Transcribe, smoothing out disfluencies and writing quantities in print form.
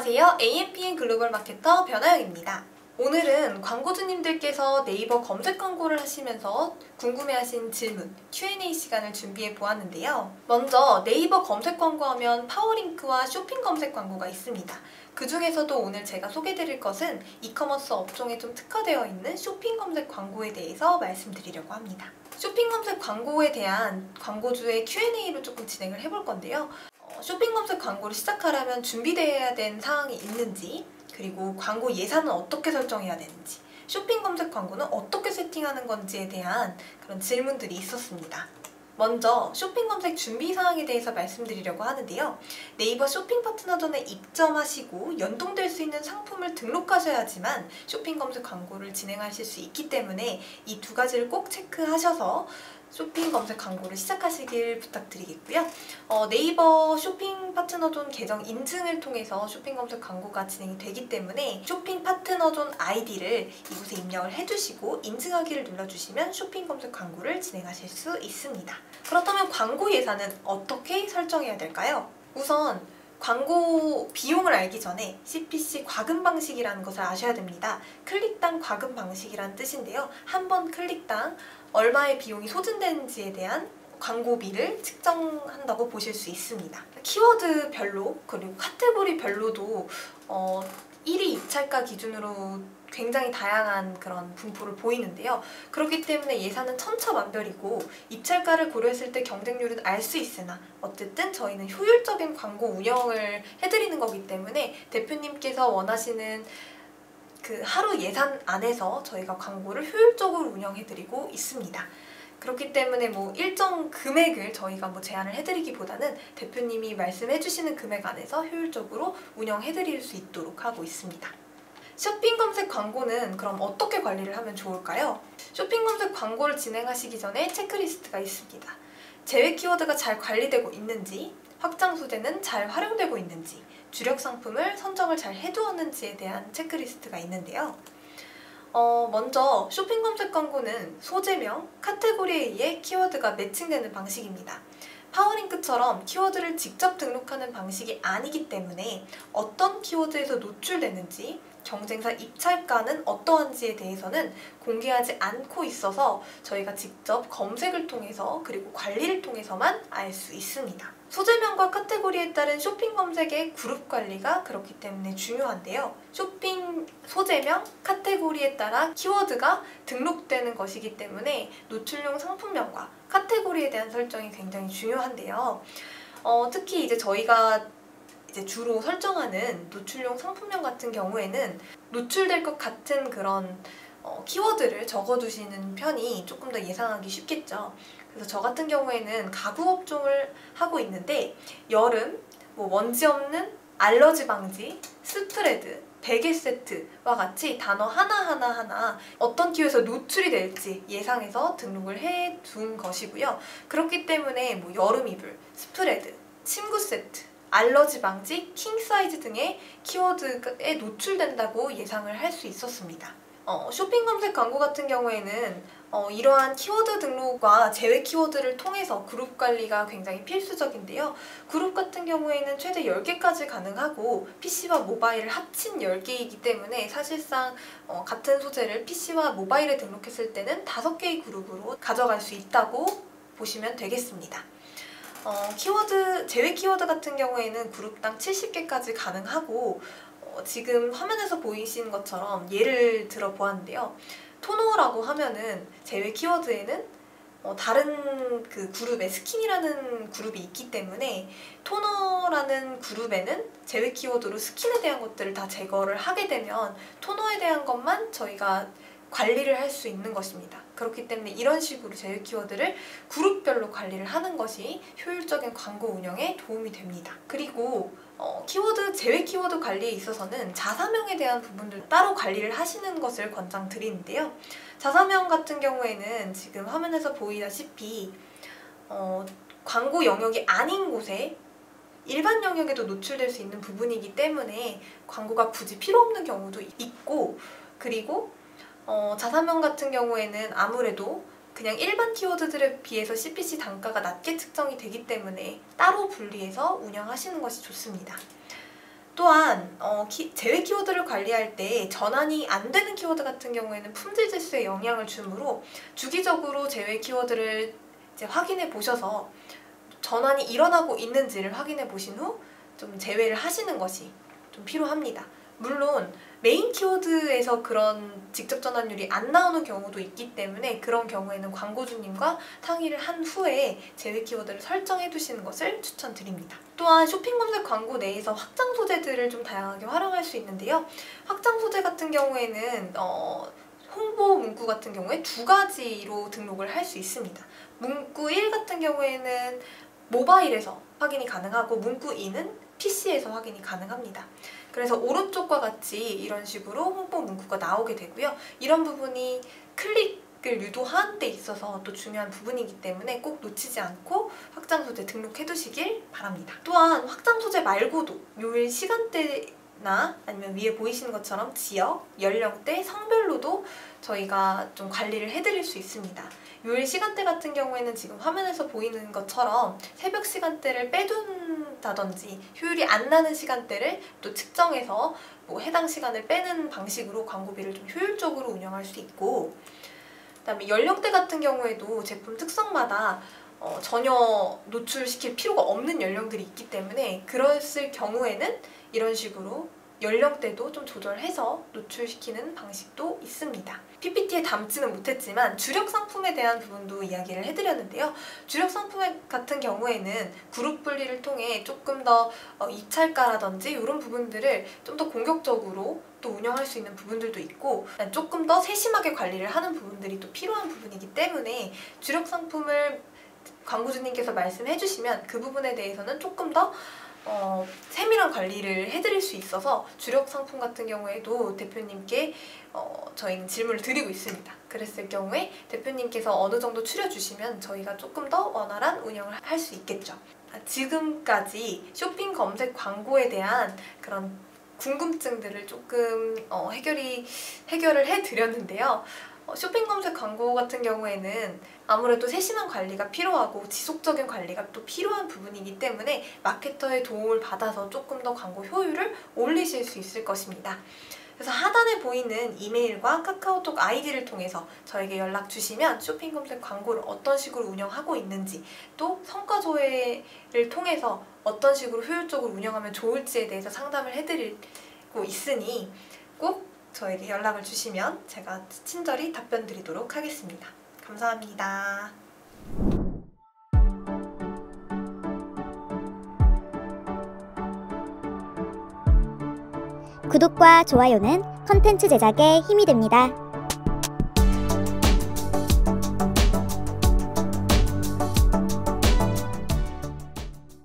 안녕하세요. AMPN 글로벌 마케터 변하영입니다. 오늘은 광고주님들께서 네이버 검색 광고를 하시면서 궁금해하신 질문 Q&A 시간을 준비해 보았는데요. 먼저 네이버 검색 광고하면 파워링크와 쇼핑 검색 광고가 있습니다. 그 중에서도 오늘 제가 소개드릴 것은 이커머스 업종에 좀 특화되어 있는 쇼핑 검색 광고에 대해서 말씀드리려고 합니다. 쇼핑 검색 광고에 대한 광고주의 Q&A로 조금 진행을 해볼 건데요. 쇼핑 검색 광고를 시작하려면 준비되어야 된 사항이 있는지, 그리고 광고 예산은 어떻게 설정해야 되는지, 쇼핑 검색 광고는 어떻게 세팅하는 건지에 대한 그런 질문들이 있었습니다. 먼저 쇼핑 검색 준비 사항에 대해서 말씀드리려고 하는데요. 네이버 쇼핑 파트너전에 입점하시고 연동될 수 있는 상품을 등록하셔야지만 쇼핑 검색 광고를 진행하실 수 있기 때문에 이 두 가지를 꼭 체크하셔서 쇼핑 검색 광고를 시작하시길 부탁드리겠고요. 네이버 쇼핑 파트너존 계정 인증을 통해서 쇼핑 검색 광고가 진행이 되기 때문에 쇼핑 파트너존 아이디를 이곳에 입력을 해주시고 인증하기를 눌러주시면 쇼핑 검색 광고를 진행하실 수 있습니다. 그렇다면 광고 예산은 어떻게 설정해야 될까요? 우선 광고 비용을 알기 전에 CPC 과금 방식이라는 것을 아셔야 됩니다. 클릭당 과금 방식이라는 뜻인데요. 한 번 클릭당 얼마의 비용이 소진되는지에 대한 광고비를 측정한다고 보실 수 있습니다. 키워드별로 그리고 카테고리별로도 1위 입찰가 기준으로 굉장히 다양한 그런 분포를 보이는데요. 그렇기 때문에 예산은 천차만별이고 입찰가를 고려했을 때 경쟁률은 알 수 있으나 어쨌든 저희는 효율적인 광고 운영을 해드리는 거기 때문에 대표님께서 원하시는 그 하루 예산 안에서 저희가 광고를 효율적으로 운영해드리고 있습니다. 그렇기 때문에 뭐 일정 금액을 저희가 제한을 해드리기보다는 대표님이 말씀해주시는 금액 안에서 효율적으로 운영해드릴 수 있도록 하고 있습니다. 쇼핑 검색 광고는 그럼 어떻게 관리를 하면 좋을까요? 쇼핑 검색 광고를 진행하시기 전에 체크리스트가 있습니다. 제외 키워드가 잘 관리되고 있는지, 확장 소재는 잘 활용되고 있는지, 주력 상품을 선정을 잘 해두었는지에 대한 체크리스트가 있는데요. 먼저 쇼핑 검색 광고는 소재명, 카테고리에 의해 키워드가 매칭되는 방식입니다. 파워링크처럼 키워드를 직접 등록하는 방식이 아니기 때문에 어떤 키워드에서 노출되는지, 경쟁사 입찰가는 어떠한지에 대해서는 공개하지 않고 있어서 저희가 직접 검색을 통해서 그리고 관리를 통해서만 알 수 있습니다. 소재명과 카테고리에 따른 쇼핑 검색의 그룹 관리가 그렇기 때문에 중요한데요. 쇼핑 소재명, 카테고리에 따라 키워드가 등록되는 것이기 때문에 노출용 상품명과 카테고리에 대한 설정이 굉장히 중요한데요. 특히 이제 저희가 주로 설정하는 노출용 상품명 같은 경우에는 노출될 것 같은 그런 키워드를 적어두시는 편이 조금 더 예상하기 쉽겠죠. 그래서 저 같은 경우에는 가구 업종을 하고 있는데 여름, 먼지 없는 알러지 방지, 스프레드, 베개 세트와 같이 단어 하나하나 어떤 키워드에서 노출이 될지 예상해서 등록을 해둔 것이고요. 그렇기 때문에 여름 이불, 스프레드, 침구 세트, 알러지 방지, 킹 사이즈 등의 키워드에 노출된다고 예상을 할 수 있었습니다. 쇼핑 검색 광고 같은 경우에는 이러한 키워드 등록과 제외 키워드를 통해서 그룹 관리가 굉장히 필수적인데요. 그룹 같은 경우에는 최대 10개까지 가능하고 PC와 모바일을 합친 10개이기 때문에 사실상 같은 소재를 PC와 모바일에 등록했을 때는 5개의 그룹으로 가져갈 수 있다고 보시면 되겠습니다. 제외 키워드 같은 경우에는 그룹당 70개까지 가능하고 지금 화면에서 보이시는 것처럼 예를 들어 보았는데요. 토너라고 하면은 제외 키워드에는 다른 그 그룹에 스킨이라는 그룹이 있기 때문에 토너라는 그룹에는 제외 키워드로 스킨에 대한 것들을 다 제거를 하게 되면 토너에 대한 것만 저희가 관리를 할 수 있는 것입니다. 그렇기 때문에 이런 식으로 제외 키워드를 그룹별로 관리를 하는 것이 효율적인 광고 운영에 도움이 됩니다. 그리고 제외 키워드 관리에 있어서는 자사명에 대한 부분들 따로 관리를 하시는 것을 권장드리는데요. 자사명 같은 경우에는 지금 화면에서 보이다시피 광고 영역이 아닌 곳에 일반 영역에도 노출될 수 있는 부분이기 때문에 광고가 굳이 필요 없는 경우도 있고, 그리고 자사명 같은 경우에는 아무래도 그냥 일반 키워드들에 비해서 CPC 단가가 낮게 측정이 되기 때문에 따로 분리해서 운영하시는 것이 좋습니다. 또한 제외 키워드를 관리할 때 전환이 안 되는 키워드 같은 경우에는 품질 지수에 영향을 주므로 주기적으로 제외 키워드를 이제 확인해 보셔서 전환이 일어나고 있는지를 확인해 보신 후 좀 제외를 하시는 것이 좀 필요합니다. 물론 메인 키워드에서 그런 직접 전환율이 안 나오는 경우도 있기 때문에 그런 경우에는 광고주님과 상의를 한 후에 제외 키워드를 설정해 두시는 것을 추천드립니다. 또한 쇼핑 검색 광고 내에서 확장 소재들을 좀 다양하게 활용할 수 있는데요. 확장 소재 같은 경우에는 홍보 문구 같은 경우에 두 가지로 등록을 할 수 있습니다. 문구 1 같은 경우에는 모바일에서 확인이 가능하고 문구 2는 PC에서 확인이 가능합니다. 그래서 오른쪽과 같이 이런 식으로 홍보 문구가 나오게 되고요. 이런 부분이 클릭을 유도하는 데 있어서 또 중요한 부분이기 때문에 꼭 놓치지 않고 확장 소재 등록해 두시길 바랍니다. 또한 확장 소재 말고도 요일 시간대나 아니면 위에 보이시는 것처럼 지역, 연령대, 성별로도 저희가 좀 관리를 해드릴 수 있습니다. 요일 시간대 같은 경우에는 지금 화면에서 보이는 것처럼 새벽 시간대를 빼둔다든지 효율이 안 나는 시간대를 또 측정해서 해당 시간을 빼는 방식으로 광고비를 좀 효율적으로 운영할 수 있고, 그다음에 연령대 같은 경우에도 제품 특성마다 전혀 노출시킬 필요가 없는 연령들이 있기 때문에 그랬을 경우에는 이런 식으로 연령대도 좀 조절해서 노출시키는 방식도 있습니다. PPT에 담지는 못했지만 주력 상품에 대한 부분도 이야기를 해드렸는데요. 주력 상품 같은 경우에는 그룹 분리를 통해 조금 더 입찰가라든지 이런 부분들을 좀 더 공격적으로 또 운영할 수 있는 부분들도 있고 조금 더 세심하게 관리를 하는 부분들이 또 필요한 부분이기 때문에 주력 상품을 광고주님께서 말씀해 주시면 그 부분에 대해서는 조금 더 세밀한 관리를 해드릴 수 있어서 주력 상품 같은 경우에도 대표님께 저희는 질문을 드리고 있습니다. 그랬을 경우에 대표님께서 어느 정도 추려주시면 저희가 조금 더 원활한 운영을 할 수 있겠죠. 지금까지 쇼핑 검색 광고에 대한 그런 궁금증들을 조금 해결을 해드렸는데요. 쇼핑 검색 광고 같은 경우에는 아무래도 세심한 관리가 필요하고 지속적인 관리가 또 필요한 부분이기 때문에 마케터의 도움을 받아서 조금 더 광고 효율을 올리실 수 있을 것입니다. 그래서 하단에 보이는 이메일과 카카오톡 아이디를 통해서 저에게 연락 주시면 쇼핑 검색 광고를 어떤 식으로 운영하고 있는지 또 성과 조회를 통해서 어떤 식으로 효율적으로 운영하면 좋을지에 대해서 상담을 해드리고 있으니 꼭 저에게 연락을 주시면 제가 친절히 답변 드리도록 하겠습니다. 감사합니다. 구독과 좋아요는 컨텐츠 제작에 힘이 됩니다.